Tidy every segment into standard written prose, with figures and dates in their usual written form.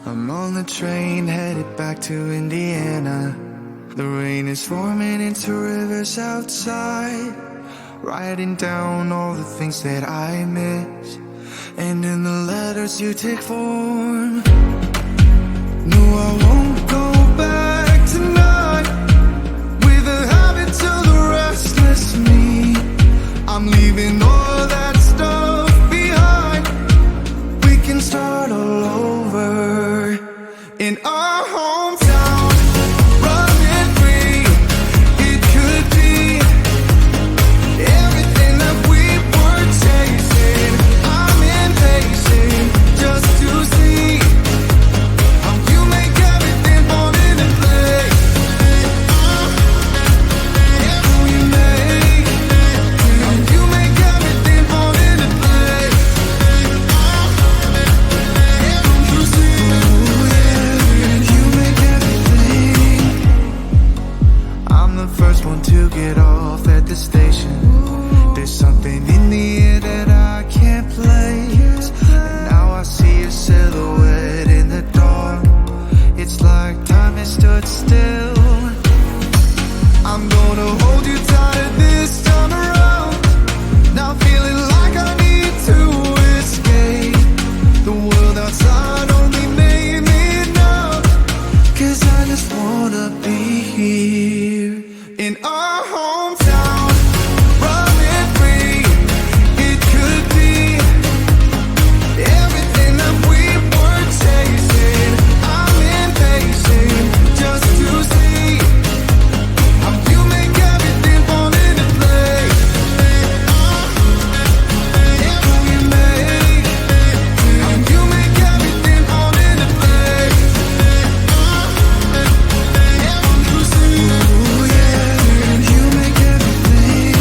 I'm on the train headed back to Indiana. The rain is forming into rivers outside, writing down all the things that I miss, and in the letters you take form. No, I won't go back tonight with the habits of the restless me. I'm leaving all that stuff behind. We can start all over in our hometown, running free. It could be everything that we were chasing. I'm impatient just to see how you make everything fall into place. How you make everything fall into place. You see, you make everything. I'm the first one to get off at the station. There's something in the air that I can't place, and now I see a silhouette in the dark. It's like time has stood still. I'm gonna hold you tighter this time around. Now feeling like I need to escape. The world outside only made me numb, 'cause I just wanna be here in our hometown, running free. It could be everything that we were chasing. I'm impatient just to see how you make everything fall into place. How you make everything fall into place. You see, you make everything.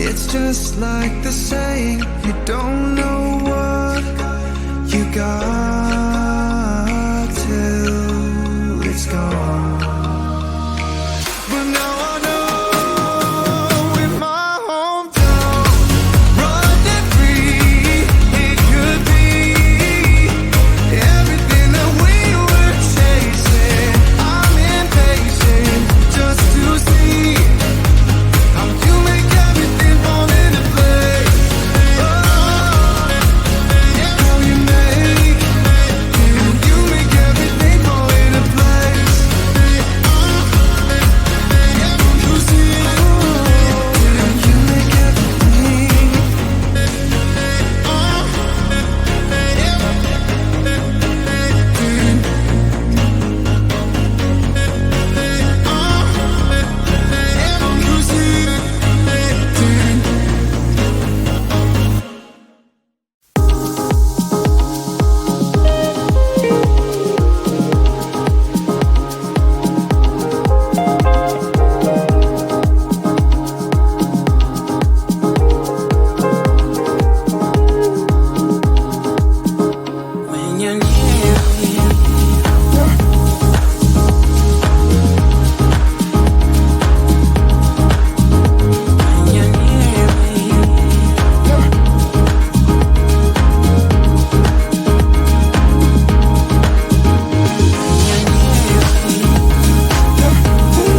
It's just like the saying, you don't know what you got till it's gone. But now I know in my hometown, running free, it could be everything that we were chasing. I'm impatient just to see how you make everything fall into place. How you make everything fall into place. You see, you make everything. You see. When you're near me, when you're near me, when you're near me,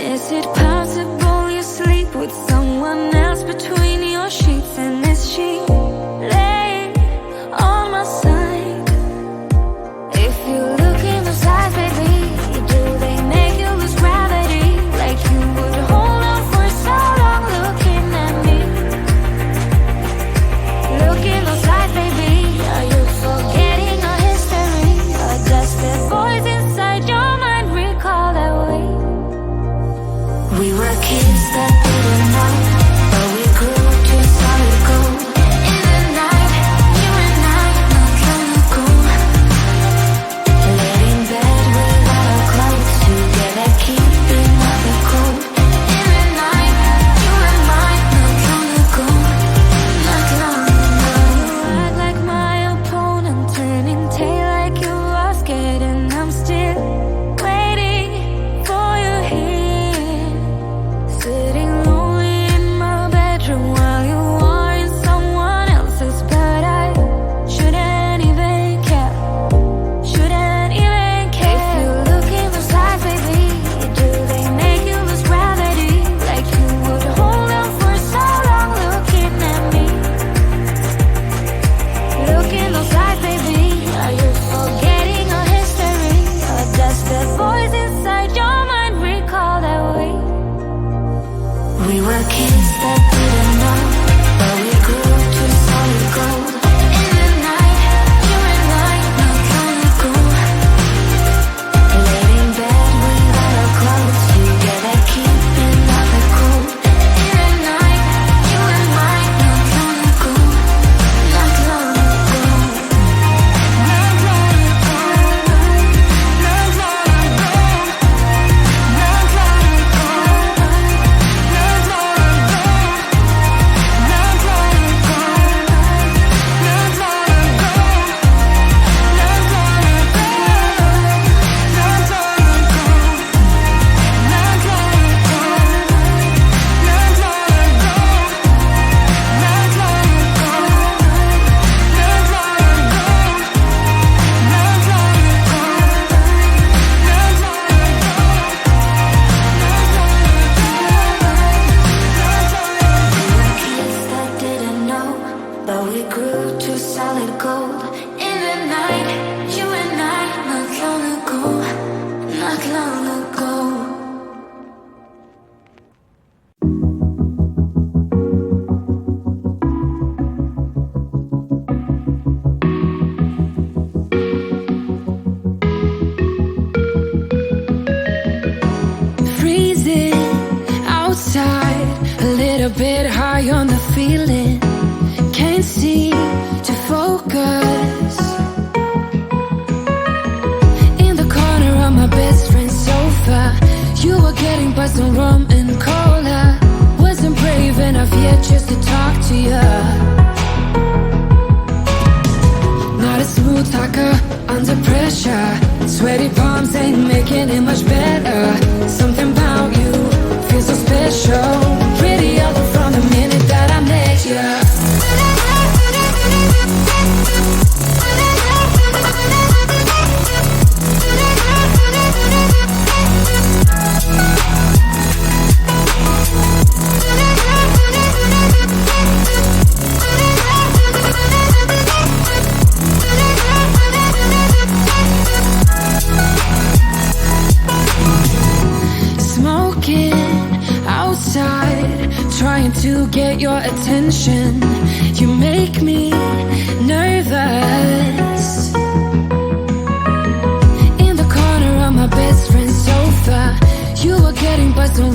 Is it possible you sleep with someone else between your sheets? And is she laying on my side? If you look in those eyes, baby, do they make you lose gravity? Like you would hold on for so long looking at me. Look in those eyes, baby, are you forgetting our history? Or does the voice inside your mind recall that way? We were kids that didn't know, but we grew to solid gold. In the night, you and I, not long ago. Laid in bed without our clothes, together keeping up the cold. In the night, you and I, not long ago. Not long ago. You act like my opponent, turning tail like you are scared, and I'm still waiting for you here. Sitting lonely in my bedroom while you are in someone else's, but I shouldn't even care. Shouldn't even care. If you look in those eyes, baby, do they make you lose gravity? Like you would hold on for so long looking at me. Look in those eyes, baby, are you forgetting our history? Or does the voice inside your mind recall that way? We were kids that didn't know, but we grew to solid gold. In the night, you and I, not long ago. Laid in bed without our clothes, together keeping up the cold. In the night, you and I, not long ago. Not long ago. Not long ago. Not long ago. Not long ago. Not long ago. Not long ago. Not long ago. Not long ago. Not long ago. Not long ago. Not long ago. Not long ago. Not long Kids that didn't know, but we grew to solid gold. In the night, you and I, not long ago. Not long ago. Freezing outside, a little bit high on the feeling. Can't seem to focus. In the corner of my best friend's sofa, you were getting by some rum and cola. Wasn't brave enough yet just to talk to you. Not a smooth talker under pressure. Sweaty palms ain't making it much better. Something about you feels so special. Prettier from the minute that I met you. Smoking outside, trying to get your attention. You make me nervous. In the corner of my best friend's sofa, you were getting by some